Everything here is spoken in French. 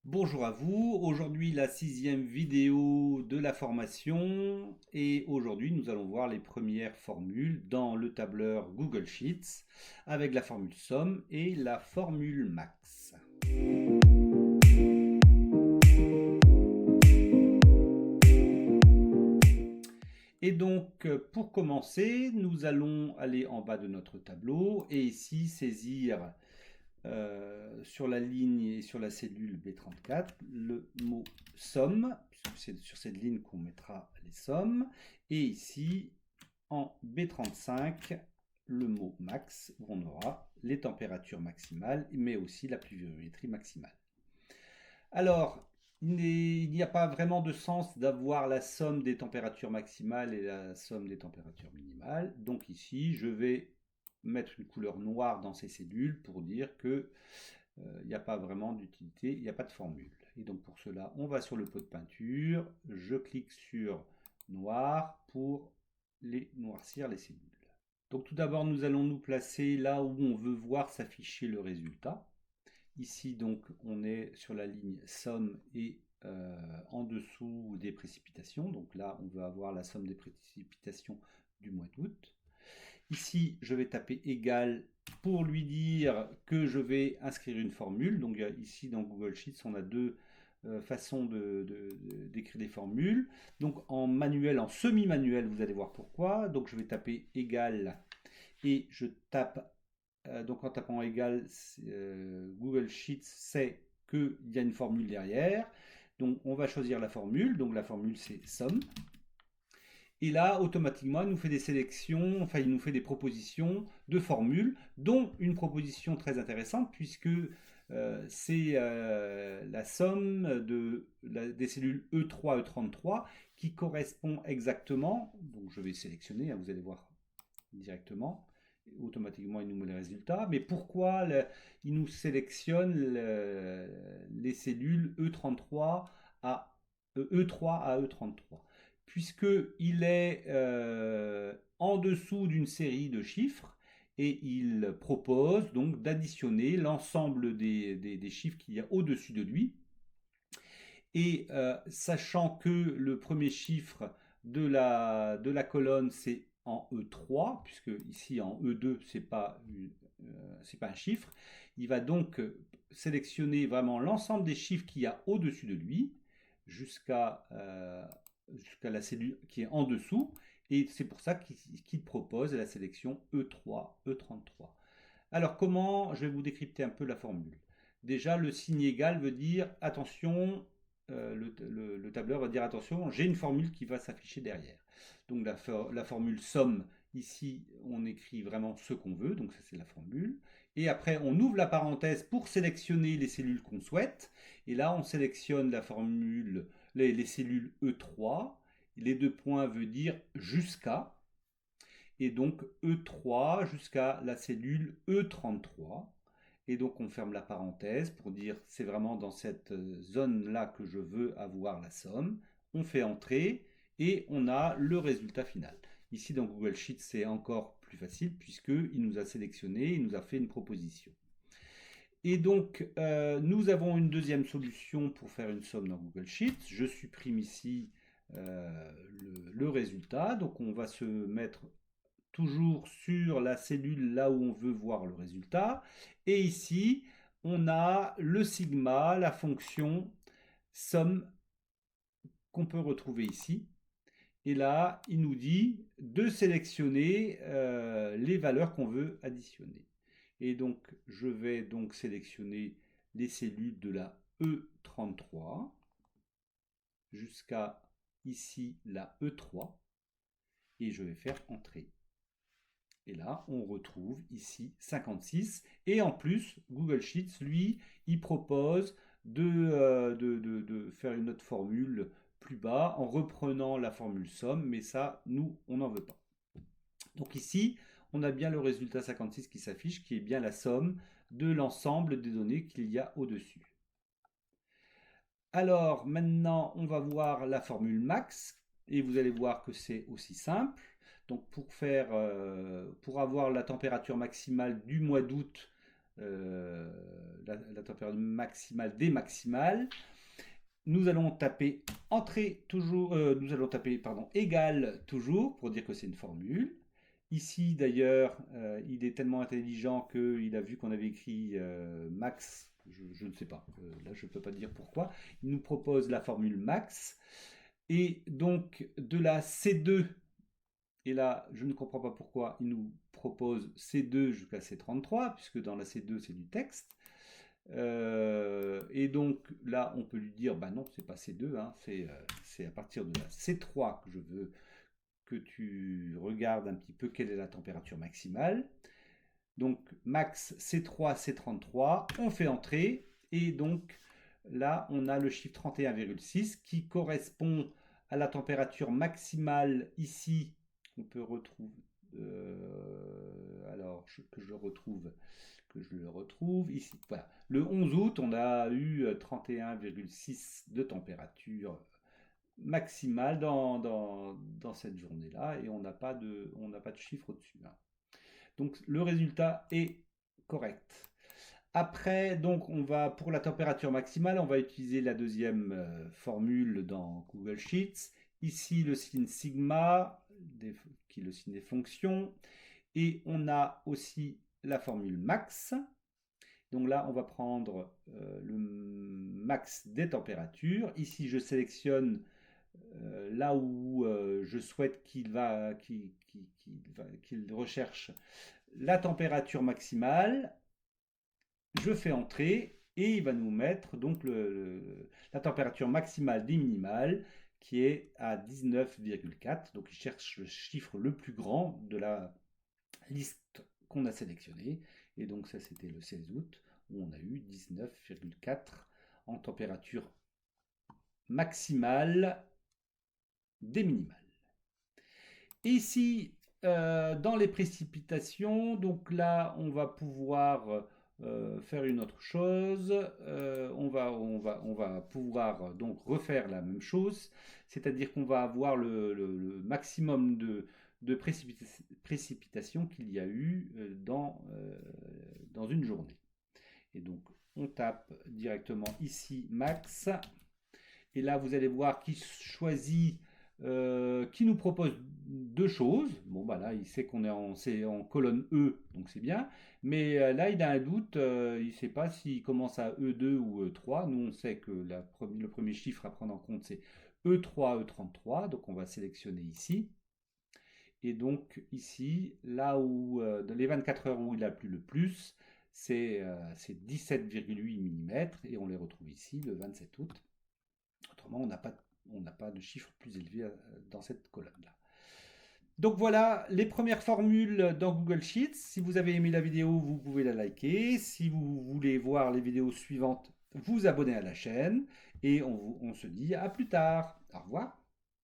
Bonjour à vous, aujourd'hui la 6e vidéo de la formation et aujourd'hui nous allons voir les premières formules dans le tableur Google Sheets avec la formule somme et la formule max. Et donc pour commencer nous allons aller en bas de notre tableau et ici saisir sur la ligne et sur la cellule B34 le mot somme, puisque c'est sur cette ligne qu'on mettra les sommes, et ici en B35 le mot max, où on aura les températures maximales, mais aussi la pluviométrie maximale. Alors, il n'y a pas vraiment de sens d'avoir la somme des températures maximales et la somme des températures minimales. Donc ici, je vais mettre une couleur noire dans ces cellules pour dire que il n'y a pas vraiment d'utilité, il n'y a pas de formule. Et donc pour cela, on va sur le pot de peinture, je clique sur noir pour les noircir les cellules. Donc tout d'abord, nous allons nous placer là où on veut voir s'afficher le résultat. Ici, donc, on est sur la ligne somme et en dessous des précipitations. Donc là, on veut avoir la somme des précipitations du mois d'août. Ici, je vais taper égal pour lui dire que je vais inscrire une formule. Donc ici, dans Google Sheets, on a deux façons d'écrire des formules. Donc en manuel, en semi-manuel, vous allez voir pourquoi. Donc je vais taper égal et je tape donc en tapant égal, Google Sheets sait qu'il y a une formule derrière. Donc on va choisir la formule. Donc la formule c'est somme. Et là, automatiquement, il nous fait des sélections, enfin, il nous fait des propositions de formules, dont une proposition très intéressante, puisque c'est la somme des cellules E3, E33 qui correspond exactement, donc je vais sélectionner, hein, vous allez voir directement, automatiquement il nous met les résultats, mais pourquoi il nous sélectionne les cellules E33 à E3 à E33 puisqu'il est en dessous d'une série de chiffres et il propose donc d'additionner l'ensemble des chiffres qu'il y a au-dessus de lui. Et sachant que le premier chiffre de la colonne c'est en E3, puisque ici en E2 c'est pas un chiffre, il va donc sélectionner vraiment l'ensemble des chiffres qu'il y a au-dessus de lui jusqu'à jusqu'à la cellule qui est en dessous, et c'est pour ça qu'il propose la sélection E3, E33. Alors comment, je vais vous décrypter un peu la formule. Déjà, le signe égal veut dire attention, le tableur va dire attention, j'ai une formule qui va s'afficher derrière. Donc la formule somme, ici on écrit vraiment ce qu'on veut, donc ça c'est la formule. Et après on ouvre la parenthèse pour sélectionner les cellules qu'on souhaite. Et là on sélectionne la formule, les cellules E3. Les deux points veut dire jusqu'à, et donc E3 jusqu'à la cellule E33. Et donc on ferme la parenthèse pour dire c'est vraiment dans cette zone-là que je veux avoir la somme. On fait entrer et on a le résultat final. Ici dans Google Sheets c'est encore plus facile puisqu'il nous a sélectionné, il nous a fait une proposition. Et donc nous avons une deuxième solution pour faire une somme dans Google Sheets. Je supprime ici le résultat. Donc on va se mettre toujours sur la cellule là où on veut voir le résultat. Et ici, on a le sigma, la fonction somme qu'on peut retrouver ici. Et là, il nous dit de sélectionner les valeurs qu'on veut additionner. Et donc, je vais donc sélectionner les cellules de la E33 jusqu'à ici la E3 et je vais faire entrer. Et là, on retrouve ici 56. Et en plus, Google Sheets, lui, il propose de faire une autre formule plus bas en reprenant la formule somme. Mais ça, nous, on n'en veut pas. Donc ici, on a bien le résultat 56 qui s'affiche, qui est bien la somme de l'ensemble des données qu'il y a au-dessus. Alors maintenant, on va voir la formule max et vous allez voir que c'est aussi simple. Donc pour avoir la température maximale du mois d'août, la température maximale des maximales. Nous allons taper entrée toujours, nous allons taper pardon, égal toujours pour dire que c'est une formule. Ici d'ailleurs, il est tellement intelligent qu'il a vu qu'on avait écrit max, je ne sais pas, là je ne peux pas dire pourquoi. Il nous propose la formule max, et donc de la C2, et là je ne comprends pas pourquoi il nous propose C2 jusqu'à C33, puisque dans la C2 c'est du texte. Et donc là, on peut lui dire, bah non, c'est pas C2, hein, c'est à partir de la C3 que je veux que tu regardes un petit peu quelle est la température maximale. Donc max C3, C33, on fait entrer, et donc là, on a le chiffre 31,6 qui correspond à la température maximale ici. On peut retrouver, alors que je le retrouve ici. Voilà. Le 11 août, on a eu 31,6 de température maximale dans cette journée-là, et on n'a pas de chiffre au-dessus. Hein. Donc le résultat est correct. Après, donc, on va, pour la température maximale, on va utiliser la deuxième formule dans Google Sheets. Ici, le signe sigma, qui est le signe des fonctions. Et on a aussi la formule max. Donc là, on va prendre le max des températures. Ici, je sélectionne là où je souhaite qu'il recherche la température maximale. Je fais entrer, et il va nous mettre donc la température maximale des minimales qui est à 19,4. Donc il cherche le chiffre le plus grand de la liste qu'on a sélectionnée. Et donc ça, c'était le 16 août, où on a eu 19,4 en température maximale des minimales. Et ici, dans les précipitations, donc là, on va pouvoir faire une autre chose. On va pouvoir donc refaire la même chose, c'est-à-dire qu'on va avoir le maximum de précipitations qu'il y a eu dans une journée. Et donc, on tape directement ici max. Et là, vous allez voir qu'il choisit, qui nous propose deux choses. Bon, bah là, il sait qu'on est en colonne E, donc c'est bien. Mais là, il a un doute. Il ne sait pas s'il commence à E2 ou E3. Nous, on sait que le premier chiffre à prendre en compte, c'est E3, E33. Donc, on va sélectionner ici. Et donc, ici, là où, dans les 24 heures où il a plu le plus, c'est 17,8 mm. Et on les retrouve ici, le 27 août. Autrement, on n'a pas de chiffre plus élevé dans cette colonne-là. Donc voilà les premières formules dans Google Sheets. Si vous avez aimé la vidéo, vous pouvez la liker. Si vous voulez voir les vidéos suivantes, vous abonnez à la chaîne. Et on se dit à plus tard. Au revoir.